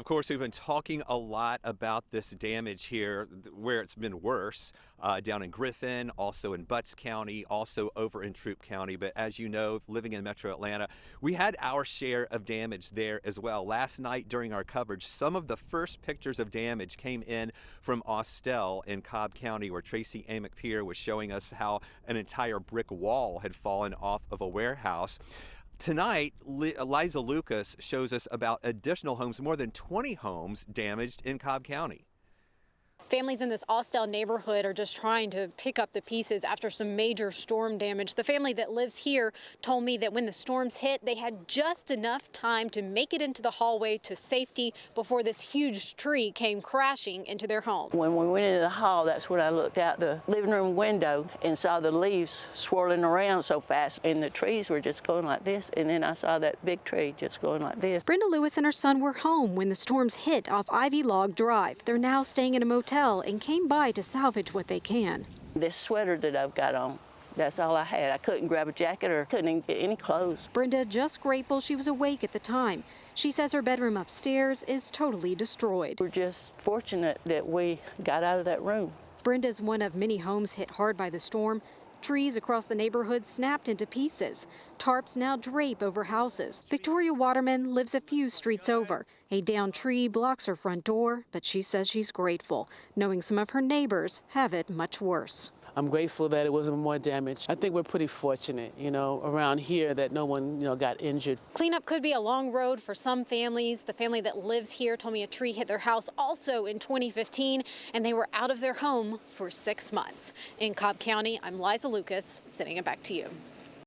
Of course, we've been talking a lot about this damage here, where it's been worse, down in Griffin, also in Butts County, also over in Troup County. But as you know, living in Metro Atlanta, we had our share of damage there as well. Last night during our coverage, some of the first pictures of damage came in from Austell in Cobb County, where Tracy A. McPeer was showing us how an entire brick wall had fallen off of a warehouse. Tonight, Liza Lucas shows us about additional homes, more than 20 homes damaged in Cobb County. Families in this Austell neighborhood are just trying to pick up the pieces after some major storm damage. The family that lives here told me that when the storms hit, they had just enough time to make it into the hallway to safety before this huge tree came crashing into their home. When we went into the hall, that's when I looked out the living room window and saw the leaves swirling around so fast, and the trees were just going like this, and then I saw that big tree just going like this. Brenda Lewis and her son were home when the storms hit off Ivy Log Drive. They're now staying in a motel and came by to salvage what they can. This sweater that I've got on, that's all I had. I couldn't grab a jacket or couldn't even get any clothes. Brenda just grateful she was awake at the time. She says her bedroom upstairs is totally destroyed. We're just fortunate that we got out of that room. Brenda's one of many homes hit hard by the storm. Trees across the neighborhood snapped into pieces. Tarps now drape over houses. Victoria Waterman lives a few streets over. A downed tree blocks her front door, but she says she's grateful, knowing some of her neighbors have it much worse. I'm grateful that it wasn't more damage. I think we're pretty fortunate, around here that no one, got injured. Cleanup could be a long road for some families. The family that lives here told me a tree hit their house also in 2015, and they were out of their home for 6 months. In Cobb County, I'm Liza Lucas, sending it back to you.